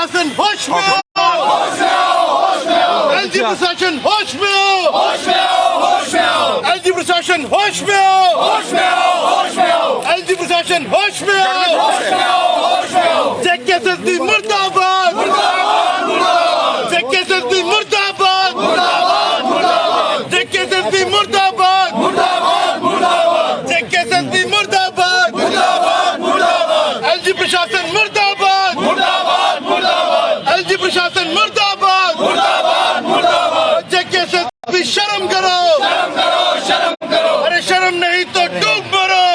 प्रशासन होश में आओ, एलजी प्रशासन होश में आओ, एलजी प्रशासन होश में आओ, एलजी प्रशासन होश में आओ, जेकेएसएसबी मुर्दाबाद, जेकेएसएसबी मुर्दाबाद, जेकेएसएसबी मुर्दाबाद, जेकेएसएसबी मुर्दाबाद, एलजी प्रशासन मुर्दाबाद, एलजी प्रशासन मुर्दाबाद, जेकेएसएसबी शर्म करो, अरे शर्म नहीं तो डूब मरो।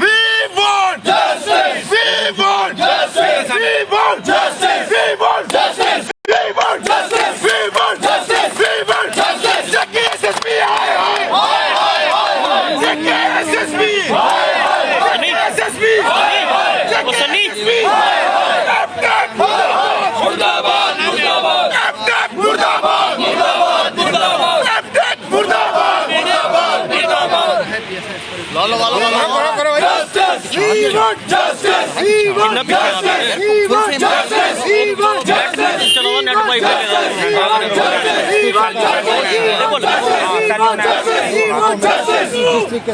We want justice, we want justice, we want justice, we want justice, we want justice, we want justice, we want justice, JKSSB JKSSB JKSSB मुर्दाबाद, मुर्दाबाद, मुर्दाबाद, justice, we want justice, we want justice, we want justice, we want justice,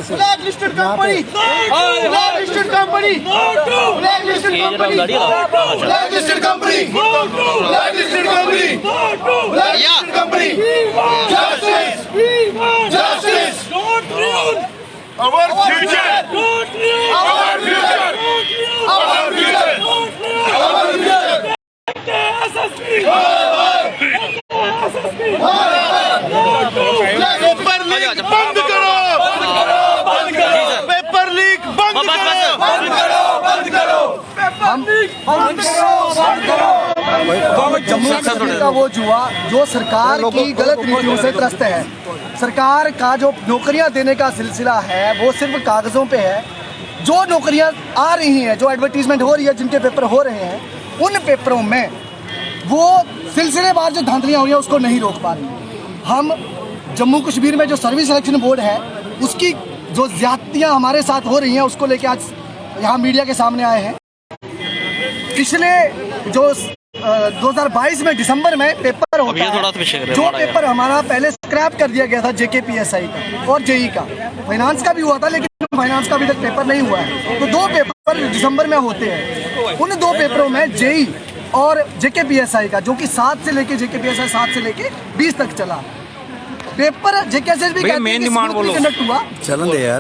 blacklisted company, blacklisted company, blacklisted company, blacklisted company, blacklisted company, blacklisted company, justice, justice, our future, our future, our future, our future. Paper leak बंद करो, paper leak बंद करो, जम्मू कश्मीर का वो जुआ जो सरकार की गलत नीतियों से त्रस्त है। सरकार का जो नौकरियां देने का सिलसिला है वो सिर्फ कागजों पे है। जो नौकरियां आ रही हैं, जो एडवर्टीजमेंट हो रही है, जिनके पेपर हो रहे हैं, उन पेपरों में वो सिलसिलेवार जो धांधलियां हो रही है उसको नहीं रोक पा रही। हम जम्मू कश्मीर में जो सर्विस सिलेक्शन बोर्ड है उसकी जो ज्यादतियां हमारे साथ हो रही हैं उसको लेके आज यहाँ मीडिया के सामने आए हैं। पिछले जो 2022 में दिसंबर में पेपर होता है, जो पेपर हमारा पहले स्क्रैप कर दिया गया था जेकेपीएसआई का और जेई का, फाइनेंस का भी हुआ था लेकिन फाइनेंस का अभी तक पेपर नहीं हुआ है। तो दो पेपर दिसंबर में होते हैं। उन दो पेपरों में जेई और जेकेपीएसआई का, जो कि 7 से लेके जेकेपीएसआई 7 से लेके 20 तक चला, पेपर जेकेएसएसबी का कंडक्ट हुआ,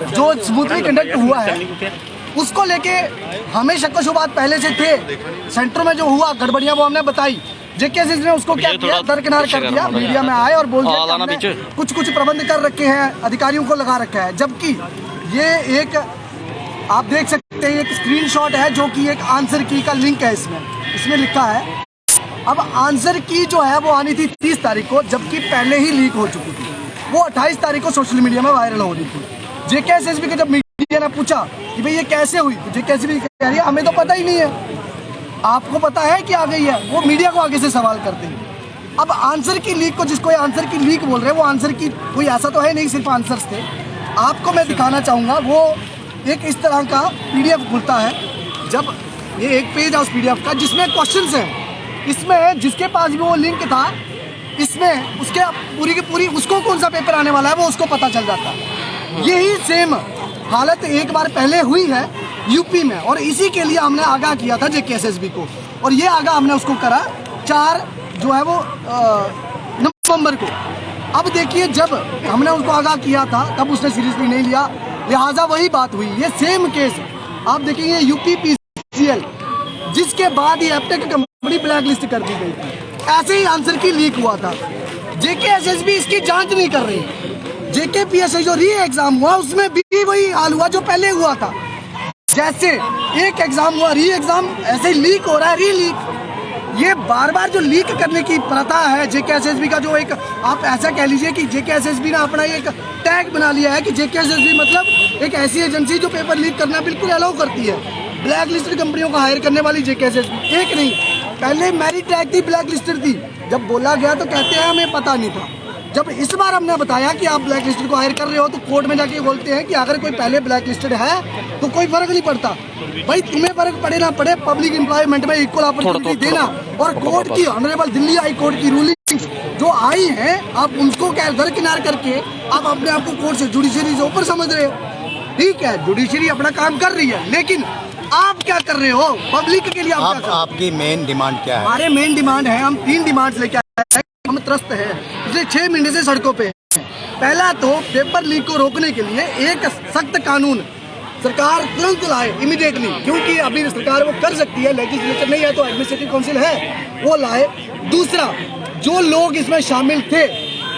जो स्मूथली कंडक्ट हुआ है उसको लेके हमें शक शुबात पहले से थे। सेंटर में जो हुआ गड़बड़ियां वो हमने बताई। जेकेएसएसबी ने उसको क्या किया, दरकिनार कर दिया। मीडिया में आए और बोल दिया कुछ प्रबंध कर रखे हैं, अधिकारियों को लगा रखा है। जबकि ये एक आप देख सकते हैं एक स्क्रीनशॉट है जो कि एक आंसर की का लिंक है। इसमें लिखा है, अब आंसर की जो है वो आनी थी 30 तारीख को, जबकि पहले ही लीक हो चुकी थी। वो 28 तारीख को सोशल मीडिया में वायरल हो रही थी। जेकेएसएसबी के जब मीडिया ने पूछा कि भाई ये कैसे हुई, तो जेकेएसएसबी कह रही है हमें तो पता ही नहीं है, आपको पता है कि आ गई है। वो मीडिया को आगे से सवाल करते हैं। अब आंसर की लीक को, जिसको ये आंसर की लीक बोल रहे हैं, वो आंसर की कोई ऐसा तो है नहीं, सिर्फ आंसर्स थे। आपको मैं दिखाना चाहूँगा, वो एक इस तरह का पीडीएफ खुलता है। जब ये एक पेज है उस पीडीएफ का जिसमें क्वेश्चंस हैं, इसमें जिसके पास भी वो लिंक था, इसमें उसके पूरी की पूरी उसको कौन सा पेपर आने वाला है वो उसको पता चल जाता है। यही सेम हालत एक बार पहले हुई है यूपी में, और इसी के लिए हमने आगाह किया था जेकेएसएसबी को, और ये आगाह हमने उसको करा 4 जो है वो नवंबर को। अब देखिए, जब हमने उसको आगाह किया था तब उसने सीरियसली नहीं लिया, लिहाजा वही बात हुई। ये सेम केस आप देखिए, यूपी पीसीएल, जिसके बाद ये एप्टेक कंपनी ब्लैक लिस्ट कर दी गई थी, ऐसे ही आंसर की लीक हुआ था। जेकेएसएसबी इसकी जांच नहीं कर रही। जेकेपीएसआई जो री एग्जाम हुआ उसमें भी वही हाल हुआ जो पहले हुआ था। जैसे एक एग्जाम हुआ, री एग्जाम ऐसे ही लीक हो रहा है, री लीक। ये बार बार जो लीक करने की प्रथा है जेकेएसएसबी का, जो एक आप ऐसा कह लीजिए कि जेकेएसएसबी ने अपना एक टैग बना लिया है कि जेकेएसएसबी मतलब एक ऐसी एजेंसी जो पेपर लीक करना बिल्कुल अलाउ करती है। ब्लैक लिस्टेड कंपनियों को हायर करने वाली जेकेएसएसबी एक नहीं, पहले मेरिट टैग थी, ब्लैक लिस्टेड थी। जब बोला गया तो कहते हैं हमें पता नहीं था। जब इस बार हमने बताया कि आप ब्लैक लिस्टेड को हायर कर रहे हो तो कोर्ट में जाके बोलते हैं कि अगर कोई पहले ब्लैक लिस्टेड है तो कोई फर्क नहीं पड़ता। भाई तुम्हें फर्क पड़े ना पड़े, पब्लिक एम्प्लॉयमेंट में इक्वल अपॉर्चुनिटी देना। और कोर्ट की ऑनरेबल दिल्ली हाई कोर्ट की रूलिंग जो आई है, आप उनको क्या दरकिनार करके आप अपने आप को कोर्ट से जुडिशरी से ऊपर समझ रहे हो। ठीक है, जुडिशरी अपना काम कर रही है, लेकिन आप क्या कर रहे हो पब्लिक के लिए? आपकी मेन डिमांड क्या है? हमारे मेन डिमांड है, हम 3 डिमांड्स लेके आए हैं। हम त्रस्त हैं, पिछले 6 महीने से सड़कों पे हैं। पहला तो पेपर लीक को रोकने के लिए एक सख्त कानून सरकार तुरंत लाए इमीडिएटली, क्योंकि अभी सरकार वो कर सकती है, लेजिस्लेचर नहीं है तो एडमिनिस्ट्रेटिव काउंसिल है, वो लाए। दूसरा, जो लोग इसमें शामिल थे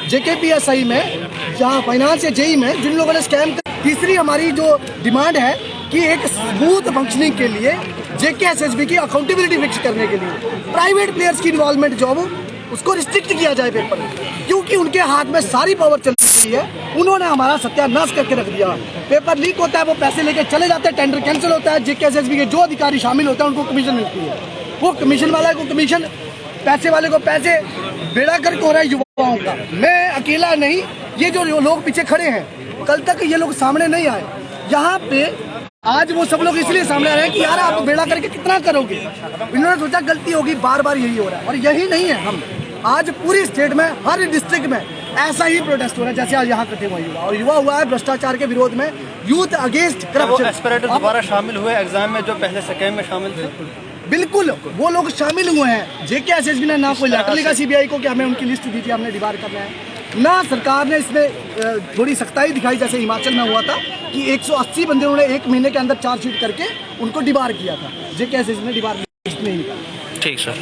JKPSI में, जहाँ फाइनेंस या जेई में, जिन लोगों ने स्कैम कर। तीसरी हमारी जो डिमांड है कि एक स्मूथ फंक्शनिंग के लिए JKSSB की अकाउंटेबिलिटी फिक्स करने के लिए प्राइवेट प्लेयर्स की इन्वॉल्वमेंट जो उसको रिस्ट्रिक्ट किया जाए पेपर, क्योंकि उनके हाथ में सारी पावर चल रही है। उन्होंने हमारा सत्यानाश करके रख दिया। पेपर लीक होता है, वो पैसे लेके चले जाते हैं, टेंडर कैंसिल होता है, JKSSB के जो अधिकारी शामिल होते हैं उनको कमीशन मिलती है। वो कमीशन वाला को कमीशन, पैसे वाले को पैसे, बेड़ा गर्क हो रहा है युवाओं का। मैं अकेला नहीं, ये जो लोग पीछे खड़े हैं, कल तक ये लोग सामने नहीं आए यहाँ पे, आज वो सब लोग इसलिए सामने आ रहे हैं कि यार आप बेड़ा करके कितना करोगे। इन्होंने सोचा गलती होगी, बार बार यही हो रहा है। और यही नहीं है, हम आज पूरी स्टेट में हर डिस्ट्रिक्ट में ऐसा ही प्रोटेस्ट हो रहा है जैसे आज यहाँ करते हुए युवा, और युवा हुआ है भ्रष्टाचार के विरोध में, यूथ अगेंस्ट करप्शन। एस्पिरेटर्स दोबारा शामिल हुए एग्जाम में जो पहले स्कैम में शामिल थे? बिल्कुल, वो लोग शामिल हुए हैं। JKSSB ने ना कोई लेटर लिखा CBI को कि हमें उनकी लिस्ट दी थी, हमने डिबार करना है, ना सरकार ने इसमें थोड़ी सख्ताई दिखाई जैसे हिमाचल में हुआ था कि 180 बंदे उन्होंने 1 महीने के अंदर चार्जशीट करके उनको डिबार किया था। JKSSB ने डिबार लिस्ट नहीं निकाला। ठीक सर।